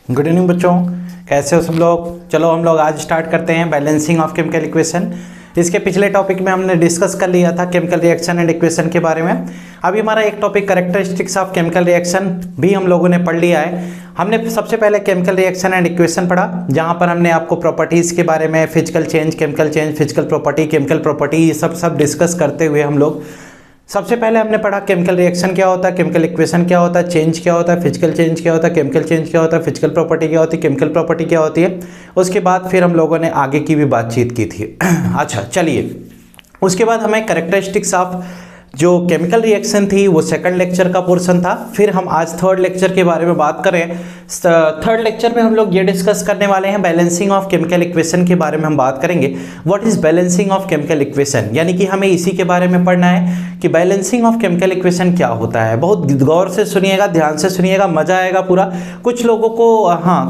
Good evening बच्चों, कैसे हो सब लोग। चलो हम लोग आज स्टार्ट करते हैं बैलेंसिंग ऑफ केमिकल इक्वेशन। इसके पिछले टॉपिक में हमने डिस्कस कर लिया था केमिकल रिएक्शन एंड इक्वेशन के बारे में। अभी हमारा एक topic characteristics of chemical reaction भी हम लोगों ने पढ़ लिया है। हमने सबसे पहले केमिकल रिएक्शन एंड इक्वेशन पढ़ा, जहाँ पर हमने आपको प्रॉपर्टीज़ के बारे में physical change, chemical change, physical property, chemical property, ये सब डिस्कस करते हुए हम लोग सबसे पहले हमने पढ़ा केमिकल रिएक्शन क्या होता है, केमिकल इक्वेशन क्या होता है, चेंज क्या होता है, फिजिकल चेंज क्या होता है, केमिकल चेंज क्या होता है, फिजिकल प्रॉपर्टी क्या होती है, केमिकल प्रॉपर्टी क्या होती है। उसके बाद फिर हम लोगों ने आगे की भी बातचीत की थी। अच्छा चलिए, उसके बाद हमें कैरेक्टरिस्टिक्स ऑफ जो केमिकल रिएक्शन थी वो सेकंड लेक्चर का पोर्शन था। फिर हम आज थर्ड लेक्चर के बारे में बात करें। थर्ड लेक्चर में हम लोग ये डिस्कस करने वाले हैं बैलेंसिंग ऑफ केमिकल इक्वेशन के बारे में हम बात करेंगे। What is balancing of chemical equation, यानी कि हमें इसी के बारे में पढ़ना है कि बैलेंसिंग ऑफ केमिकल इक्वेशन क्या होता है। बहुत गौर से सुनिएगा, ध्यान से सुनिएगा, मजा आएगा पूरा। कुछ लोगों को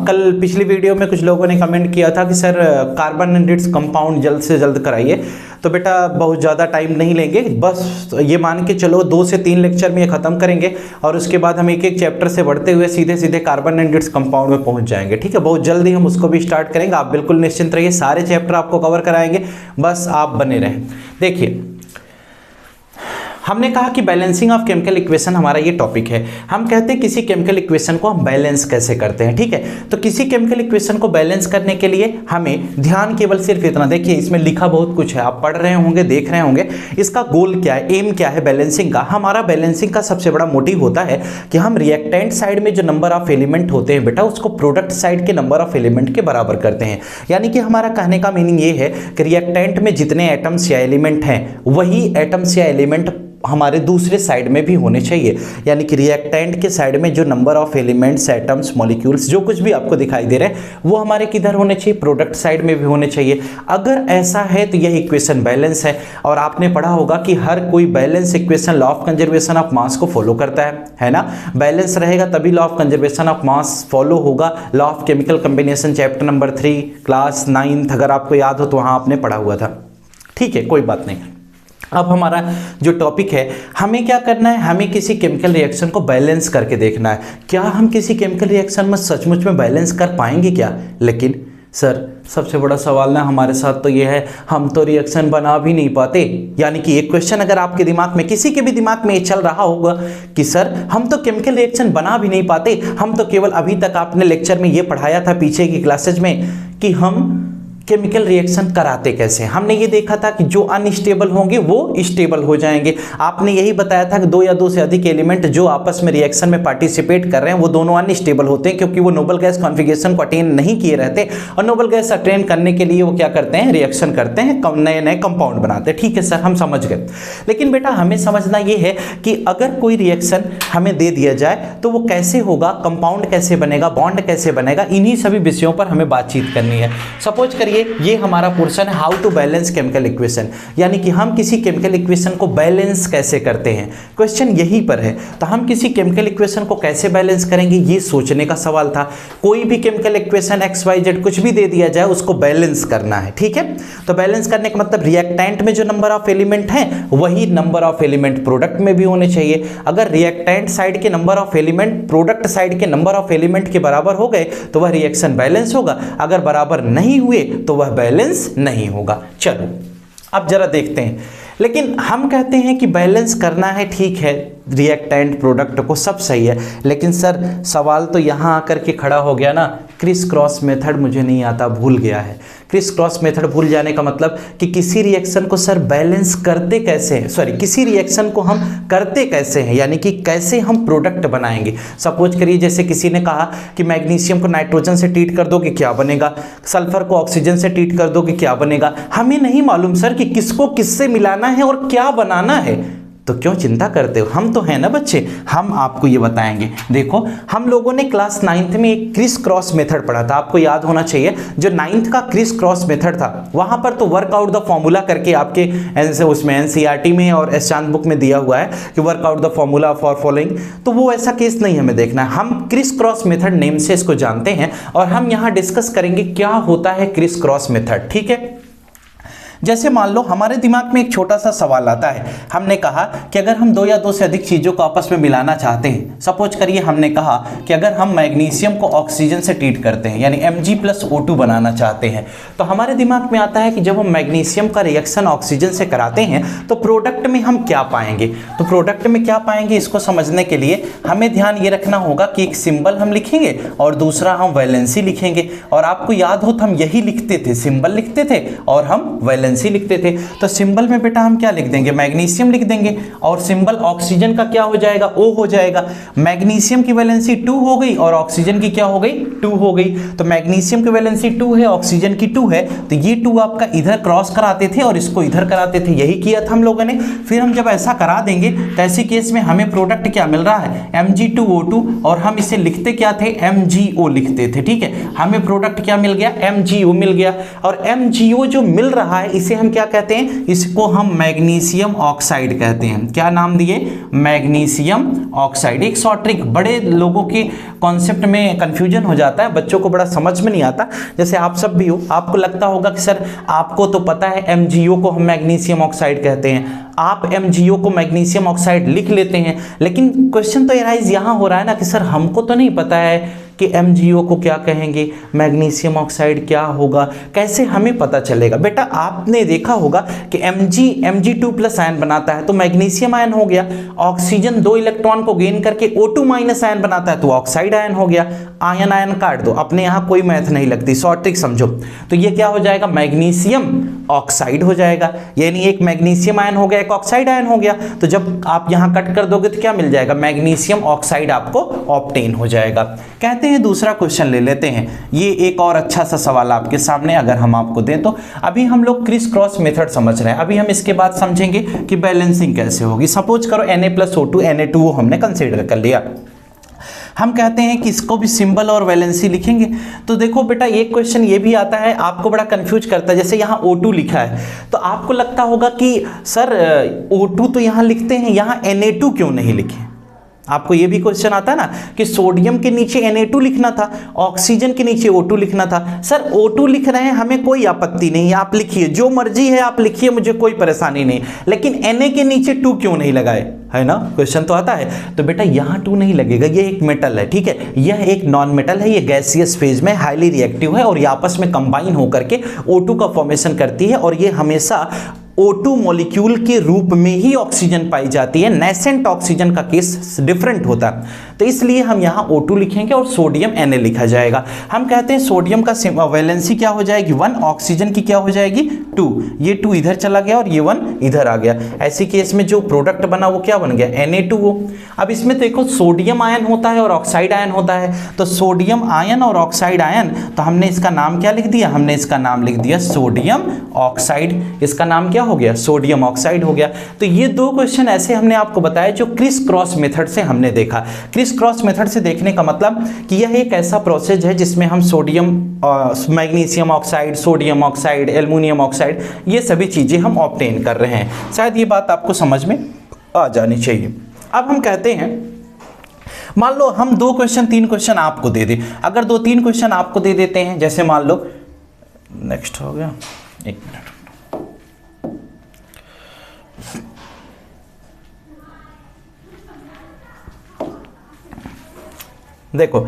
कल पिछली वीडियो में कुछ लोगों ने कमेंट किया था कि sir carbon and its compound जल्द से जल्द कराइए। तो बेटा बहुत ज़्यादा टाइम नहीं लेंगे, बस ये मान के चलो 2 से 3 लेक्चर में ये ख़त्म करेंगे और उसके बाद हम एक एक चैप्टर से बढ़ते हुए सीधे सीधे कार्बन एंड इट्स कंपाउंड में पहुंच जाएंगे। ठीक है, बहुत जल्दी हम उसको भी स्टार्ट करेंगे। आप बिल्कुल निश्चिंत रहिए, सारे चैप्टर आपको कवर कराएंगे, बस आप बने रहें। देखिए, हमने कहा कि बैलेंसिंग ऑफ केमिकल इक्वेशन हमारा ये टॉपिक है। हम कहते हैं किसी केमिकल इक्वेशन को हम बैलेंस कैसे करते हैं। ठीक है, तो किसी केमिकल इक्वेशन को बैलेंस करने के लिए हमें ध्यान केवल सिर्फ इतना, देखिए इसमें लिखा बहुत कुछ है, आप पढ़ रहे होंगे, देख रहे होंगे। इसका गोल क्या है, एम क्या है बैलेंसिंग का। हमारा बैलेंसिंग का सबसे बड़ा मोटिव होता है कि हम रिएक्टेंट साइड में जो नंबर ऑफ एलिमेंट होते हैं बेटा, उसको प्रोडक्ट साइड के नंबर ऑफ एलिमेंट के बराबर करते हैं। यानी कि हमारा कहने का मीनिंग ये है कि रिएक्टेंट में जितने एटम्स या एलिमेंट हैं वही एटम्स या एलिमेंट हमारे दूसरे साइड में भी होने चाहिए। यानी कि रिएक्टेंट के साइड में जो number of elements, atoms, molecules जो कुछ भी आपको दिखाई दे रहे हैं वो हमारे किधर होने चाहिए, प्रोडक्ट साइड में भी होने चाहिए। अगर ऐसा है तो यह इक्वेशन बैलेंस है। और आपने पढ़ा होगा कि हर कोई balance equation law of conservation of mass को फॉलो करता है ना। बैलेंस रहेगा तभी law of conservation of mass follow होगा। Law of chemical combination chapter number 3 class 9th, अगर आपको याद हो तो वहाँ आपने पढ़ा हुआ था। ठीक है, कोई बात नहीं। अब हमारा जो टॉपिक है, हमें क्या करना है, हमें किसी केमिकल रिएक्शन को बैलेंस करके देखना है। क्या हम किसी केमिकल रिएक्शन में सचमुच में बैलेंस कर पाएंगे क्या? लेकिन सर सबसे बड़ा सवाल ना हमारे साथ तो ये है, हम तो रिएक्शन बना भी नहीं पाते। यानी कि एक क्वेश्चन अगर आपके दिमाग में, किसी के भी दिमाग में ये चल रहा होगा कि सर हम तो केमिकल रिएक्शन बना भी नहीं पाते, हम तो केवल अभी तक आपने लेक्चर में ये पढ़ाया था पीछे की क्लासेज में कि हम केमिकल रिएक्शन कराते कैसे। हमने ये देखा था कि जो अनस्टेबल होंगे वो स्टेबल हो जाएंगे। आपने यही बताया था कि 2 या 2 से अधिक एलिमेंट जो आपस में रिएक्शन में पार्टिसिपेट कर रहे हैं वो दोनों अनस्टेबल होते हैं, क्योंकि वो नोबल गैस कॉन्फ़िगरेशन को अटेन नहीं किए रहते। और नोबल गैस अटेन करने के लिए वो क्या करते हैं, रिएक्शन करते हैं, नए नए कंपाउंड बनाते हैं। ठीक है सर, हम समझ गए। लेकिन बेटा हमें समझना ये है कि अगर कोई रिएक्शन हमें दे दिया जाए तो वो कैसे होगा, कंपाउंड कैसे बनेगा, बॉन्ड कैसे बनेगा, इन्हीं सभी विषयों पर हमें बातचीत करनी है। सपोज करिए ये हमारा पोर्शन है how to balance chemical equation, यानी कि हम किसी केमिकल इक्वेशन को बैलेंस कैसे करते हैं। क्वेश्चन यहीं पर है। तो हम किसी केमिकल इक्वेशन को कैसे बैलेंस करेंगे, ये सोचने का सवाल था। कोई भी केमिकल इक्वेशन XYZ कुछ भी दे दिया जाए उसको बैलेंस करना है। ठीक है, तो बैलेंस करने का मतलब रिएक्टेंट में जो नंबर ऑफ एलिमेंट हैं वही नंबर ऑफ एलिमेंट प्रोडक्ट में भी होने चाहिए। अगर रिएक्टेंट साइड के number of element product side के नंबर ऑफ एलिमेंट के बराबर हो गए तो वह रिएक्शन बैलेंस होगा। अगर बराबर नहीं हुए तो वह बैलेंस नहीं होगा। चलो अब जरा देखते हैं। लेकिन हम कहते हैं कि बैलेंस करना है, ठीक है, रिएक्टेंट प्रोडक्ट को, सब सही है। लेकिन सर सवाल तो यहाँ आकर के खड़ा हो गया ना, क्रिस क्रॉस मेथड मुझे नहीं आता, भूल गया है। क्रिस क्रॉस मेथड भूल जाने का मतलब कि किसी रिएक्शन को सर बैलेंस करते कैसे हैं, सॉरी किसी रिएक्शन को हम करते कैसे हैं, यानी कि कैसे हम प्रोडक्ट बनाएंगे। सपोज करिए जैसे किसी ने कहा कि मैग्नीशियम को नाइट्रोजन से ट्रीट कर दो कि क्या बनेगा, सल्फर को ऑक्सीजन से ट्रीट कर दो कि क्या बनेगा। हमें नहीं मालूम सर कि किसको किससे मिलाना है और क्या बनाना है, तो क्यों चिंता करते हो, हम तो हैं ना बच्चे, हम आपको ये बताएंगे। देखो हम लोगों ने क्लास 9th में एक क्रिस क्रॉस मेथड पढ़ा था, आपको याद होना चाहिए। जो 9th का क्रिस क्रॉस मेथड था वहां पर तो वर्कआउट द फॉर्मूला करके आपके उसमें NCERT में और एस्चांत बुक में दिया हुआ है कि workout the formula for following, तो वो ऐसा केस नहीं हमें देखना है। हम क्रिस क्रॉस मेथड नेम से इसको जानते हैं और हम यहाँ डिस्कस करेंगे क्या होता है क्रिस क्रॉस मेथड। ठीक है, जैसे मान लो हमारे दिमाग में एक छोटा सा सवाल आता है, हमने कहा कि अगर हम दो या दो से अधिक चीज़ों को आपस में मिलाना चाहते हैं, सपोज करिए हमने कहा कि अगर हम मैग्नीशियम को ऑक्सीजन से ट्रीट करते हैं यानी Mg+O2 बनाना चाहते हैं, तो हमारे दिमाग में आता है कि जब हम मैग्नीशियम का रिएक्शन ऑक्सीजन से कराते हैं तो प्रोडक्ट में हम क्या पाएंगे। तो प्रोडक्ट में क्या पाएंगे इसको समझने के लिए हमें ध्यान ये रखना होगा कि एक सिंबल हम लिखेंगे और दूसरा हम वैलेंसी लिखेंगे। और आपको याद हो तो हम यही लिखते थे, सिंबल लिखते थे और हम वैलेंसी लिखते थे। तो सिंबल में बेटा हम क्या लिख देंगे, मैग्नीशियम लिख देंगे और सिंबल ऑक्सीजन का क्या हो जाएगा, O हो जाएगा। मैग्नीशियम की वैलेंसी 2 हो गई और ऑक्सीजन की क्या हो गई, 2 हो गई। तो मैग्नीशियम की वैलेंसी 2 है, ऑक्सीजन की 2 है, तो ये 2 आपका इधर क्रॉस कराते थे और इसको इधर कराते थे, यही किया था हम लोगों ने। फिर हम जब ऐसा करा देंगे तो ऐसे केस में हमें प्रोडक्ट क्या मिल रहा है, Mg2O2, और हम इसे लिखते क्या थे, MgO लिखते थे। ठीक है, हमें प्रोडक्ट क्या मिल गया, MgO मिल गया। और MgO जो मिल रहा है इसे हम क्या कहते हैं, इसको हम मैग्नीशियम ऑक्साइड कहते हैं। क्या नाम दिए, मैग्नीशियम ऑक्साइड। एक शॉर्ट ट्रिक, बड़े लोगों के कॉन्सेप्ट में कंफ्यूजन हो जाता है, बच्चों को बड़ा समझ में नहीं आता। जैसे आप सब भी हो, आपको लगता होगा कि सर आपको तो पता है MgO को हम मैग्नीशियम ऑक्साइड कहते हैं, आप MgO को मैग्नीशियम ऑक्साइड लिख लेते हैं, लेकिन क्वेश्चन तो एराइज यहाँ हो रहा है ना कि सर हमको तो नहीं पता है कि MgO को क्या कहेंगे, मैग्नीशियम ऑक्साइड क्या होगा, कैसे हमें पता चलेगा। बेटा आपने देखा होगा कि Mg2+ आयन बनाता है तो मैग्नीशियम आयन हो गया, ऑक्सीजन 2 इलेक्ट्रॉन को गेन करके O2- आयन बनाता है तो ऑक्साइड आयन हो गया। आयन आयन काट दो, अपने यहाँ कोई मैथ नहीं लगती, शॉर्ट ट्रिक समझो। तो ये क्या हो जाएगा, मैग्नीशियम ऑक्साइड हो जाएगा, यानी एक मैग्नीशियम आयन हो गया, एक ऑक्साइड आयन हो गया। तो जब आप यहाँ कट कर दोगे तो क्या मिल जाएगा, मैग्नीशियम ऑक्साइड आपको ऑब्टेन हो जाएगा। कहते हैं दूसरा क्वेश्चन ले लेते हैं। ये एक और अच्छा सा सवाल आपके सामने अगर हम आपको दें तो अभी हम लोग क्रिस क्रॉस मेथड समझ रहे हैं, अभी हम इसके बाद समझेंगे कि बैलेंसिंग कैसे होगी। सपोज करो Na+O2 Na2O हमने कंसीडर कर लिया, हम कहते हैं कि इसको भी सिंबल और वैलेंसी लिखेंगे। तो देखो बेटा एक क्वेश्चन ये भी आता है, आपको बड़ा कंफ्यूज करता है। जैसे यहाँ O2 लिखा है तो आपको लगता होगा कि सर O2 तो यहाँ लिखते हैं, यहाँ Na2 क्यों नहीं लिखे। आपको ये भी क्वेश्चन आता है ना कि सोडियम के नीचे Na2 लिखना था, ऑक्सीजन के नीचे O2 लिखना था। सर O2 लिख रहे हैं, हमें कोई आपत्ति नहीं है, आप लिखिए, जो मर्जी है आप लिखिए, मुझे कोई परेशानी नहीं, लेकिन Na के नीचे 2 क्यों नहीं लगाए, है ना, क्वेश्चन तो आता है। तो बेटा यहाँ 2 नहीं लगेगा, ये एक मेटल है, ठीक है, यह एक नॉन मेटल है, ये गैसियस फेज में हाईली रिएक्टिव है और ये आपस में कंबाइन होकर के O2 का फॉर्मेशन करती है और ये हमेशा O2 मॉलिक्यूल के रूप में ही ऑक्सीजन पाई जाती है। नेसेंट ऑक्सीजन का केस डिफरेंट होता है, तो इसलिए हम यहाँ O2 लिखेंगे और सोडियम Na लिखा जाएगा। हम कहते हैं सोडियम का वैलेंसी क्या हो जाएगी, 1, ऑक्सीजन की क्या हो जाएगी 2, ये 2 इधर चला गया और ये 1 इधर आ गया। ऐसी केस में जो प्रोडक्ट बना वो क्या बन गया, Na2O। अब इसमें देखो सोडियम आयन होता है और ऑक्साइड आयन होता है, तो सोडियम आयन और ऑक्साइड आयन, तो हमने इसका नाम क्या लिख दिया, हमने इसका नाम लिख दिया सोडियम ऑक्साइड। इसका नाम क्या हो गया, सोडियम ऑक्साइड हो गया। तो ये 2 क्वेश्चन ऐसे हमने आपको बताया जो क्रिस क्रॉस मेथड से हमने देखा। क्रिस क्रॉस मेथड से देखने का मतलब कि यह एक ऐसा प्रोसेस है जिसमें हम sodium, magnesium oxide, sodium oxide, aluminium oxide, ये सभी चीजें हम ऑब्टेन कर रहे हैं। शायद ये बात आपको समझ में आ जानी चाहिए। अब हम कहते हैं, मान लो हम 2 क्वेश्चन 3 क्वेश्चन आपको दे दे, अगर 2-3 क्वेश्चन आपको दे देते हैं, जैसे मान लो नेक्स्ट हो गया, 1 मिनट, देखो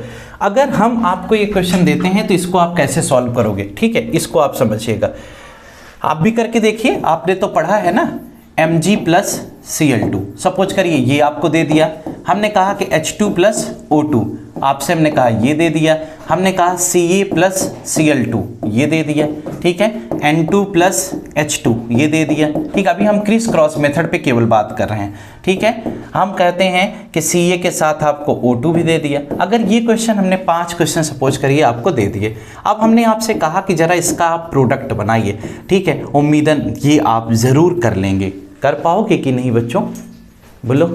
अगर हम आपको ये क्वेश्चन देते हैं तो इसको आप कैसे सॉल्व करोगे, ठीक है, इसको आप समझिएगा, आप भी करके देखिए। आपने तो पढ़ा है ना Mg+Cl2, सपोज करिए ये आपको दे दिया, हमने कहा कि H2+O2, आपसे हमने कहा ये दे दिया, हमने कहा Ca+Cl2 ये दे दिया, ठीक है, N2+H2 ये दे दिया, ठीक। अभी हम क्रिस क्रॉस मेथड पे केवल बात कर रहे हैं, ठीक है। हम कहते हैं कि Ca के साथ आपको O2 भी दे दिया। अगर ये क्वेश्चन हमने 5 क्वेश्चन सपोज करिए आपको दे दिए, अब हमने आपसे कहा कि जरा इसका आप प्रोडक्ट बनाइए, ठीक है। उम्मीदन ये आप ज़रूर कर लेंगे, कर पाओगे कि नहीं बच्चों, बोलो,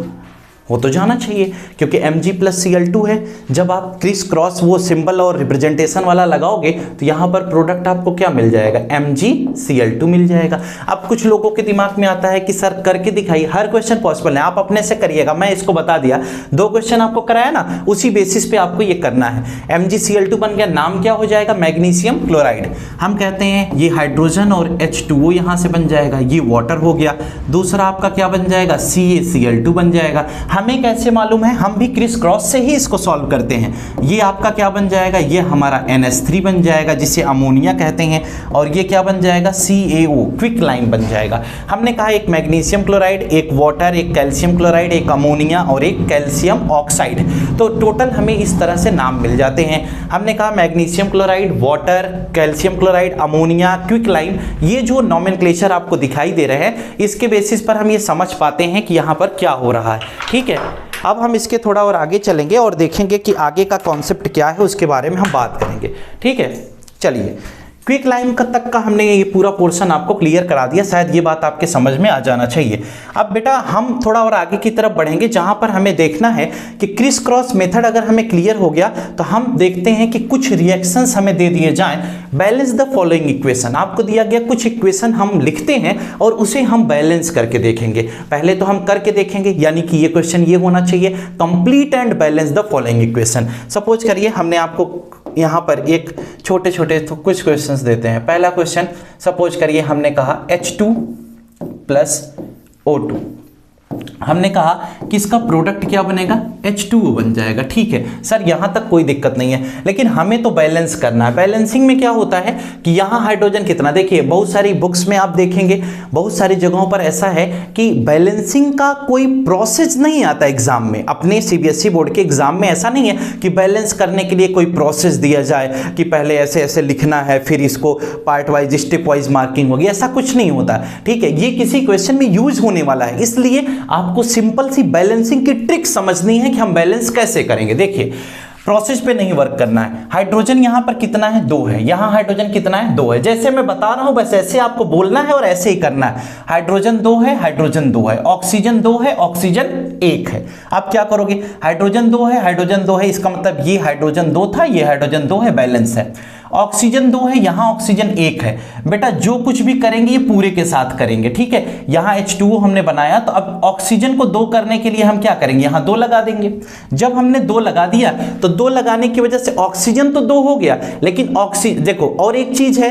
वो तो जाना चाहिए, क्योंकि Mg+Cl2 है। जब आप क्रिस क्रॉस वो सिंबल और रिप्रेजेंटेशन वाला लगाओगे तो यहाँ पर प्रोडक्ट आपको क्या मिल जाएगा, MgCl2 मिल जाएगा। अब कुछ लोगों के दिमाग में आता है कि सर करके दिखाइए, हर क्वेश्चन पॉसिबल है, आप अपने से करिएगा। मैं इसको बता दिया, 2 क्वेश्चन आपको कराया ना, उसी बेसिस पे आपको ये करना है। MgCl2 बन गया, नाम क्या हो जाएगा, मैग्नीशियम क्लोराइड। हम कहते हैं ये हाइड्रोजन और H2O यहाँ से बन जाएगा, ये वाटर हो गया। दूसरा आपका क्या बन जाएगा, CaCl2 बन जाएगा। हमें कैसे मालूम है, हम भी क्रिस क्रॉस से ही इसको सॉल्व करते हैं। ये आपका क्या बन जाएगा, ये हमारा NH3 बन जाएगा जिसे अमोनिया कहते हैं, और ये क्या बन जाएगा, CaO क्विक लाइम बन जाएगा। हमने कहा एक मैग्नीशियम क्लोराइड, एक वाटर, एक कैल्शियम क्लोराइड, एक अमोनिया और एक कैल्शियम ऑक्साइड। तो टोटल हमें इस तरह से नाम मिल जाते हैं। हमने कहा magnesium chloride, water, calcium chloride, ammonia, quick lime, ये जो नॉमेनक्लेचर आपको दिखाई दे रहे हैं, इसके बेसिस पर हम ये समझ पाते हैं कि यहाँ पर क्या हो रहा है। ठीक है, अब हम इसके थोड़ा और आगे चलेंगे और देखेंगे कि आगे का कॉन्सेप्ट क्या है, उसके बारे में हम बात करेंगे। ठीक है, चलिए क्विक लाइम तक का हमने ये पूरा पोर्शन आपको क्लियर करा दिया, शायद ये बात आपके समझ में आ जाना चाहिए। अब बेटा हम थोड़ा और आगे की तरफ बढ़ेंगे, जहां पर हमें देखना है कि क्रिस क्रॉस मेथड अगर हमें क्लियर हो गया तो हम देखते हैं कि कुछ रिएक्शंस हमें दे दिए जाएं। बैलेंस द फॉलोइंग इक्वेशन, आपको दिया गया कुछ इक्वेशन हम लिखते हैं और उसे हम बैलेंस करके देखेंगे। पहले तो हम करके देखेंगे, यानी कि ये क्वेश्चन ये होना चाहिए, complete and balance the following equation. Suppose करिए हमने आपको यहाँ पर एक छोटे छोटे तो कुछ क्वेश्चंस देते हैं। पहला क्वेश्चन सपोज करिए हमने कहा H2+O2, हमने कहा कि इसका प्रोडक्ट क्या बनेगा, H2O बन जाएगा। ठीक है सर, यहां तक कोई दिक्कत नहीं है, लेकिन हमें तो बैलेंस करना है। बैलेंसिंग में क्या होता है कि यहां हाइड्रोजन कितना, देखिए बहुत सारी बुक्स में आप देखेंगे, बहुत सारी जगहों पर ऐसा है कि बैलेंसिंग का कोई प्रोसेस नहीं आता एग्जाम में। अपने CBSE बोर्ड के एग्जाम में ऐसा नहीं है कि बैलेंस करने के लिए कोई प्रोसेस दिया जाए कि पहले ऐसे ऐसे लिखना है, फिर इसको part wise step wise marking होगी, ऐसा कुछ नहीं होता। ठीक है, ये किसी क्वेश्चन में यूज होने वाला है, इसलिए आपको सिंपल सी बैलेंसिंग की ट्रिक समझनी है कि हम बैलेंस कैसे करेंगे। देखिए प्रोसेस पे नहीं वर्क करना है। हाइड्रोजन यहां पर कितना है, 2 है, यहां हाइड्रोजन कितना है, 2 है। जैसे मैं बता रहा हूं बस ऐसे आपको बोलना है और ऐसे ही करना है। हाइड्रोजन 2 है, हाइड्रोजन 2 है, ऑक्सीजन 2 है, ऑक्सीजन 1 है। आप क्या करोगे, हाइड्रोजन 2 है, हाइड्रोजन 2 है, इसका मतलब ये हाइड्रोजन 2 था, ये हाइड्रोजन 2 है, बैलेंस है। ऑक्सीजन 2 है, यहां ऑक्सीजन 1 है। बेटा जो कुछ भी करेंगे ये पूरे के साथ करेंगे। ठीक है, यहां H2O हमने बनाया, तो अब ऑक्सीजन को 2 करने के लिए हम क्या करेंगे, यहां 2 लगा देंगे। जब हमने 2 लगा दिया तो 2 लगाने की वजह से ऑक्सीजन तो 2 हो गया, लेकिन देखो और एक चीज है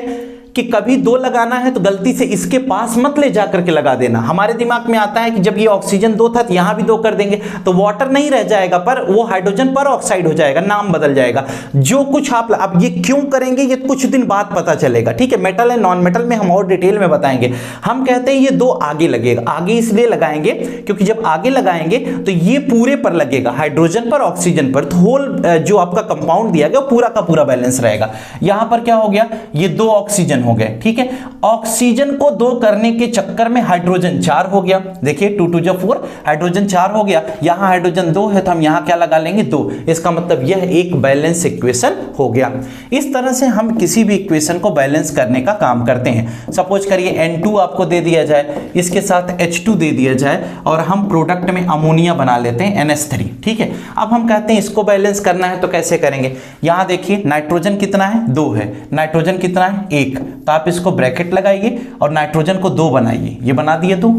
कि कभी 2 लगाना है तो गलती से इसके पास मत ले जाकर के लगा देना। हमारे दिमाग में आता है कि जब ये ऑक्सीजन 2 था तो यहां भी 2 कर देंगे तो वाटर नहीं रह जाएगा, पर वो हाइड्रोजन पर ऑक्साइड हो जाएगा, नाम बदल जाएगा। जो कुछ आप अब ये क्यों करेंगे ये कुछ दिन बाद पता चलेगा। ठीक है, मेटल एंड नॉन मेटल में हम और डिटेल में बताएंगे। हम कहते हैं ये 2 आगे लगेगा, आगे इसलिए लगाएंगे क्योंकि जब आगे लगाएंगे तो ये पूरे पर लगेगा, हाइड्रोजन पर, ऑक्सीजन पर, तो होल जो आपका कंपाउंड दिया गया पूरा का पूरा बैलेंस रहेगा। यहां पर क्या हो गया, ये 2 ऑक्सीजन हो गए। ठीक है, ऑक्सीजन को 2 करने के चक्कर में हाइड्रोजन 4 हो गया। देखिए 2 2 जा 4, हाइड्रोजन 4 हो गया। यहां हाइड्रोजन 2 है तो हम यहां क्या लगा लेंगे, 2। इसका मतलब यह एक बैलेंस इक्वेशन हो गया। इस तरह से हम किसी भी इक्वेशन को बैलेंस करने का काम करते हैं। सपोज करिए N2 आपको दे दिया जाए, इसके साथ H2 दे दिया जाए और हम प्रोडक्ट में अमोनिया बना लेते हैं NH3। ठीक है, अब हम कहते हैं इसको बैलेंस करना है तो कैसे करेंगे। यहां देखिए नाइट्रोजन कितना है, 2 है, नाइट्रोजन कितना है, 1। तो आप इसको ब्रैकेट लगाइए और नाइट्रोजन को 2 बनाइए। ये बना दिए तो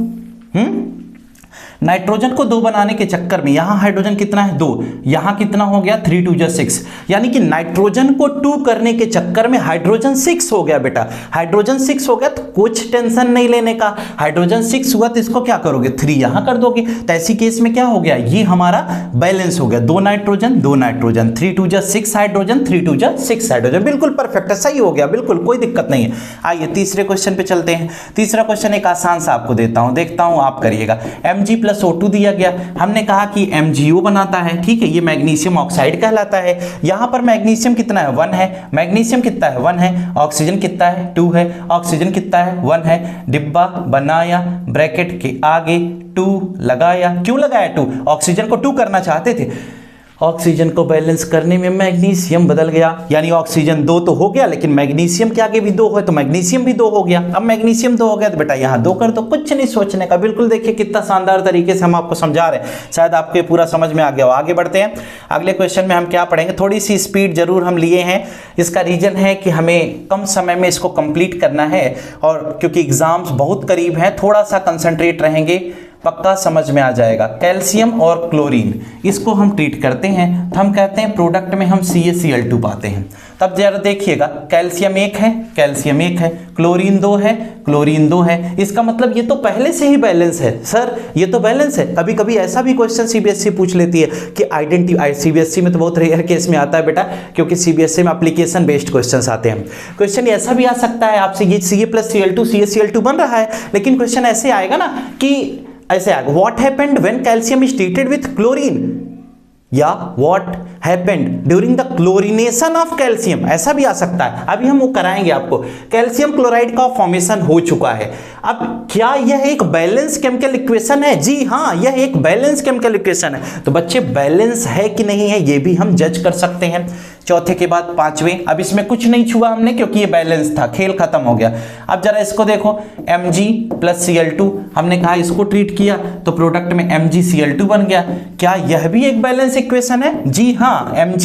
नाइट्रोजन को 2 बनाने के चक्कर में यहां हाइड्रोजन कितना है, 2, यहां कितना हो गया, 3 2 जा 6, यानी कि नाइट्रोजन को 2 करने के चक्कर में हाइड्रोजन 6 हो गया। बेटा हाइड्रोजन 6 हो गया तो कुछ टेंशन नहीं लेने का। हाइड्रोजन 6 हुआ तो इसको क्या करोगे, 3 यहां कर दोगे। तो ऐसी केस में क्या हो गया, ये हमारा बैलेंस हो गया, 2 नाइट्रोजन 2 नाइट्रोजन, 3 2 जा 6 हाइड्रोजन, 3 2 जा 6 हाइड्रोजन। बिल्कुल परफेक्ट है, सही हो गया, बिल्कुल कोई दिक्कत नहीं है। आइए तीसरे क्वेश्चन पे चलते हैं। तीसरा क्वेश्चन एक आसान सा आपको देता हूं, देखता हूं आप करिएगा। Mg+O2 दिया गया, हमने कहा कि MgO बनाता है। ठीक है, ये मैग्नीशियम ऑक्साइड कहलाता है। यहां पर मैग्नीशियम कितना है, 1 है, मैग्नीशियम कितना है, 1 है, ऑक्सीजन कितना है, 2 है, ऑक्सीजन कितना है, 1 है। डिब्बा बनाया, ब्रैकेट के आगे 2 लगाया। क्यों लगाया 2, ऑक्सीजन को 2 करना चाहते थे। ऑक्सीजन को बैलेंस करने में मैग्नीशियम बदल गया, यानी ऑक्सीजन 2 तो हो गया, लेकिन मैग्नीशियम के आगे भी 2 है तो मैग्नीशियम भी 2 हो गया। अब मैग्नीशियम 2 हो गया तो बेटा यहाँ 2 कर दो, कुछ नहीं सोचने का। बिल्कुल देखिए कितना शानदार तरीके से हम आपको समझा रहे हैं, शायद आपको पूरा समझ में आ गया हो। आगे बढ़ते हैं, अगले क्वेश्चन में हम क्या पढ़ेंगे। थोड़ी सी स्पीड जरूर हम लिए हैं, इसका रीजन है कि हमें कम समय में इसको कंप्लीट करना है, और क्योंकि एग्जाम्स बहुत करीब हैं, थोड़ा सा कंसंट्रेट रहेंगे, पक्का समझ में आ जाएगा। कैल्शियम और क्लोरीन, इसको हम ट्रीट करते हैं तो हम कहते हैं प्रोडक्ट में हम CaCl2 पाते हैं। तब जरा देखिएगा, कैल्शियम 1 है, कैल्शियम 1 है, क्लोरीन 2 है, क्लोरीन 2 है, इसका मतलब ये तो पहले से ही बैलेंस है। सर ये तो बैलेंस है। कभी कभी ऐसा भी क्वेश्चन सीबीएसई पूछ लेती है कि आइडेंटिफाई, सीबीएसई में तो बहुत रेयर केस में आता है बेटा, क्योंकि सीबीएसई में एप्लीकेशन बेस्ड क्वेश्चन आते हैं। क्वेश्चन ऐसा भी आ सकता है आपसे, ये Ca+Cl2 CaCl2 बन रहा है, लेकिन क्वेश्चन ऐसे आएगा ना कि ऐसे आएगा, what happened when calcium is treated with chlorine, या what happened during the chlorination of calcium, ऐसा भी आ सकता है। अभी हम वो कराएंगे आपको। कैल्शियम क्लोराइड का फॉर्मेशन हो चुका है। अब क्या यह एक बैलेंस केमिकल इक्वेशन है? जी हाँ, यह एक बैलेंस केमिकल इक्वेशन है। तो बच्चे बैलेंस है कि नहीं है ये भी हम जज कर सकते हैं। चौथे के बाद पांचवें, अब इसमें कुछ नहीं छुआ हमने क्योंकि ये बैलेंस था, खेल खत्म हो गया। अब जरा इसको देखो, Mg+Cl2 हमने कहा इसको ट्रीट किया तो प्रोडक्ट में MgCl2 बन गया। क्या यह भी एक बैलेंस इक्वेशन है? जी हाँ, Mg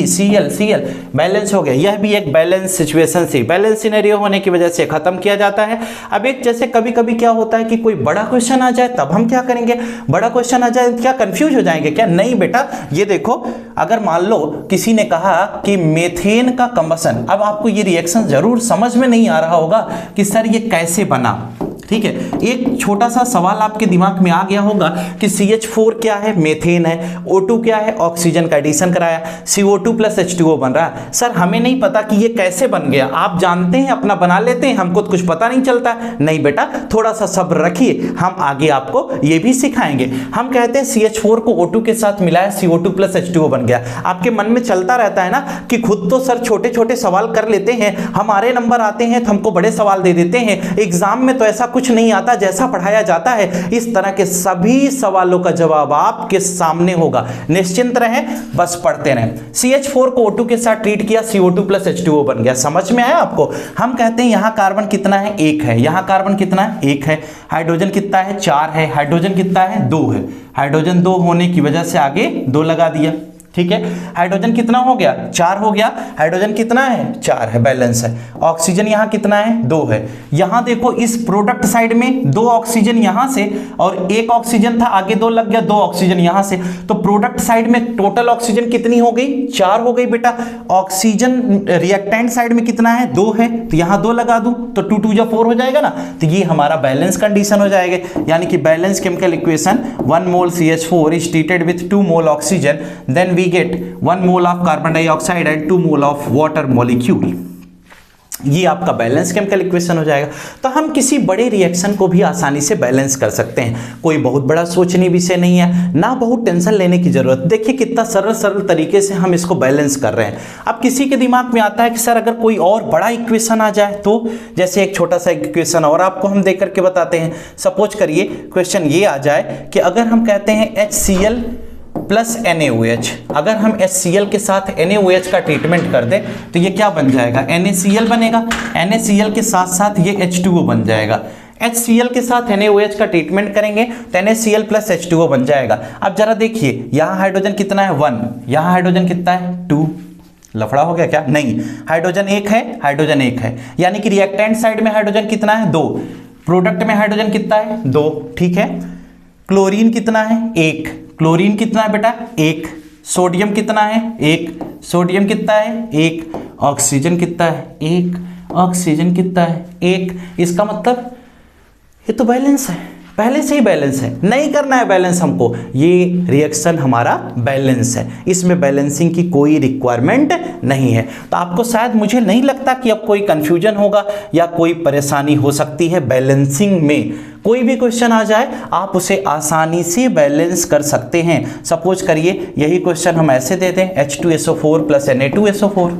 Cl बैलेंस हो गया। यह भी एक बैलेंस सिचुएशन से, बैलेंस सिनेरियो होने की वजह से खत्म किया जाता है। अब एक जैसे कभी कभी क्या होता है कि कोई बड़ा क्वेश्चन आ जाए, तब हम क्या करेंगे? बड़ा क्वेश्चन आ जाए क्या कंफ्यूज हो जाएंगे क्या? नहीं बेटा, ये देखो, अगर मान लो किसी ने कहा कि मीथेन का कंबसन, अब आपको ये रिएक्शन जरूर समझ में नहीं आ रहा होगा कि सर ये कैसे बना। ठीक है, एक छोटा सा सवाल आपके दिमाग में आ गया होगा कि CH4 क्या है? मीथेन है। O2 क्या है? ऑक्सीजन का एडिशन कराया, CO2 + H2O बन रहा है। सर हमें नहीं पता कि ये कैसे बन गया, आप जानते हैं अपना बना लेते हैं, हमको तो कुछ पता नहीं चलता। नहीं बेटा, थोड़ा सा सब्र रखिए, हम आगे आपको ये भी सिखाएंगे। हम कहते हैं CH4 को O2 के साथ मिलाया, CO2 + H2O बन गया। आपके मन में चलता रहता है ना कि खुद तो सर छोटे छोटे सवाल कर लेते हैं, हमारे नंबर आते हैं तो हमको बड़े सवाल दे देते हैं, एग्जाम में तो ऐसा कुछ नहीं आता जैसा पढ़ाया जाता है। इस तरह के सभी सवालों का जवाब आपके सामने होगा, निश्चिंत रहें, बस पढ़ते रहें। CH4 को O2 के साथ ट्रीट किया, CO2 + H2O बन गया। समझ में आया आपको? हम कहते हैं यहां कार्बन कितना है? 1 है। यहां कार्बन कितना है? 1 है। हाइड्रोजन कितना है? 4 है। हाइड्रोजन कितना है? 2 है। हाइड्रोजन 2 होने की वजह से आगे 2 लगा दिया। ठीक है, हाइड्रोजन कितना हो गया? 4 हो गया। हाइड्रोजन कितना है? 4 है, बैलेंस है। ऑक्सीजन यहां कितना है? 2 है। यहां देखो इस प्रोडक्ट साइड में 2 ऑक्सीजन यहां से और 1 ऑक्सीजन था, आगे 2 लग गया, 2 ऑक्सीजन यहां से, तो प्रोडक्ट साइड में टोटल ऑक्सीजन कितनी हो गई? 4 हो गई बेटा। ऑक्सीजन रिएक्टेंट साइड में कितना है? 2 है, तो यहां 2 लगा दूं तो 2 2 4 हो जाएगा ना, तो ये हमारा बैलेंस कंडीशन हो जाएगा। यानी कि balance chemical equation, 1 mole CH4 is treated with 2 mole oxygen, then we get 1 mole of carbon dioxide and 2 mole of water molecule। ये आपका बैलेंस केमिकल इक्वेशन हो जाएगा। तो हम किसी बड़े रिएक्शन को भी आसानी से बैलेंस कर सकते हैं, कोई बहुत बड़ा सोचने विषय नहीं है, ना बहुत टेंशन लेने की जरूरत। देखिए कितना सरल सरल तरीके से हम इसको बैलेंस कर रहे हैं। अब किसी के दिमाग में आता है कि सर अगर कोई और बड़ा इक्वेशन आ जाए तो, जैसे एक छोटा सा इक्वेशन और आपको हम देख करके बताते हैं। सपोज करिए क्वेश्चन ये आ जाए कि अगर हम कहते हैं HCl + NaOH, अगर हम HCl के साथ NaOH का ट्रीटमेंट कर दें तो ये क्या बन जाएगा? NaCl बनेगा। NaCl के साथ साथ ये H2O बन जाएगा। HCl के साथ NaOH का ट्रीटमेंट करेंगे तो NaCl + H2O बन जाएगा। अब जरा देखिए, यहाँ हाइड्रोजन कितना है? 1, यहाँ हाइड्रोजन कितना है? 2। लफड़ा हो गया क्या? नहीं, हाइड्रोजन 1 है, हाइड्रोजन 1 है, यानी कि रिएक्टेंट साइड में हाइड्रोजन कितना है? 2। प्रोडक्ट में हाइड्रोजन कितना है? 2। ठीक है, क्लोरीन कितना है? 1। क्लोरीन कितना है बेटा? 1। सोडियम कितना है? 1। सोडियम कितना है? 1। ऑक्सीजन कितना है? 1। ऑक्सीजन कितना है? 1। इसका मतलब ये तो बैलेंस है, पहले से ही बैलेंस है, नहीं करना है बैलेंस हमको। ये रिएक्शन हमारा बैलेंस है, इसमें बैलेंसिंग की कोई रिक्वायरमेंट नहीं है। तो आपको शायद, मुझे नहीं लगता कि अब कोई कंफ्यूजन होगा या कोई परेशानी हो सकती है बैलेंसिंग में। कोई भी क्वेश्चन आ जाए आप उसे आसानी से बैलेंस कर सकते हैं। सपोज करिए यही क्वेश्चन हम ऐसे दे दें, H2SO4 + Na2SO4।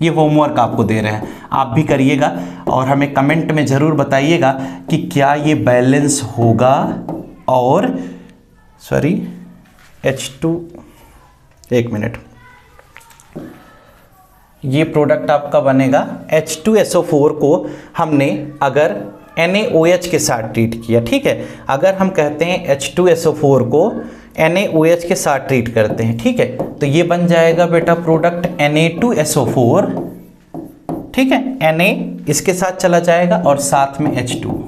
ये होमवर्क आपको दे रहे हैं, आप भी करिएगा और हमें कमेंट में ज़रूर बताइएगा कि क्या ये बैलेंस होगा। और H2 एक मिनट, ये प्रोडक्ट आपका बनेगा H2SO4 को हमने अगर NaOH के साथ ट्रीट किया, ठीक है, अगर हम कहते हैं H2SO4 को NaOH के साथ ट्रीट करते हैं, ठीक है, तो ये बन जाएगा बेटा प्रोडक्ट Na2SO4, ठीक है, Na इसके साथ चला जाएगा और साथ में H2,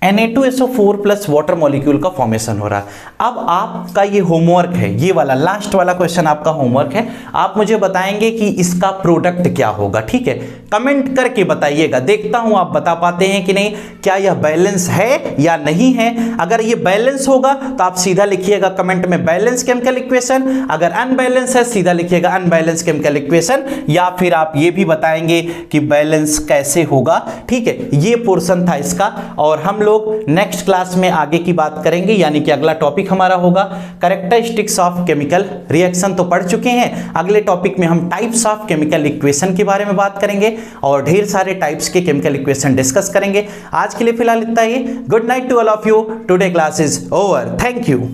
Na2SO4 plus water molecule का फॉर्मेशन हो रहा है। अब आपका ये होमवर्क है, ये वाला लास्ट वाला क्वेश्चन आपका होमवर्क है, आप मुझे बताएंगे कि इसका प्रोडक्ट क्या होगा, ठीक है, कमेंट करके बताइएगा, देखता हूं आप बता पाते हैं कि नहीं, क्या यह बैलेंस है या नहीं है। अगर ये बैलेंस होगा तो आप सीधा लिखिएगा कमेंट में बैलेंस केमिकल इक्वेशन, अगर अनबैलेंस है सीधा लिखिएगा अनबैलेंस केमिकल इक्वेशन, या फिर आप ये भी बताएंगे कि बैलेंस कैसे होगा, ठीक है। ये पोर्शन था इसका, और हम लोग नेक्स्ट क्लास में आगे की बात करेंगे, यानी कि अगला टॉपिक हमारा होगा कैरेक्टरिस्टिक्स ऑफ केमिकल रिएक्शन। तो पढ़ चुके हैं, अगले टॉपिक में हम टाइप्स ऑफ केमिकल इक्वेशन के बारे में बात करेंगे और ढेर सारे टाइप्स के केमिकल इक्वेशन डिस्कस करेंगे। आज के लिए फिलहाल इतना ही। Good night to all of you, today class is over, thank you.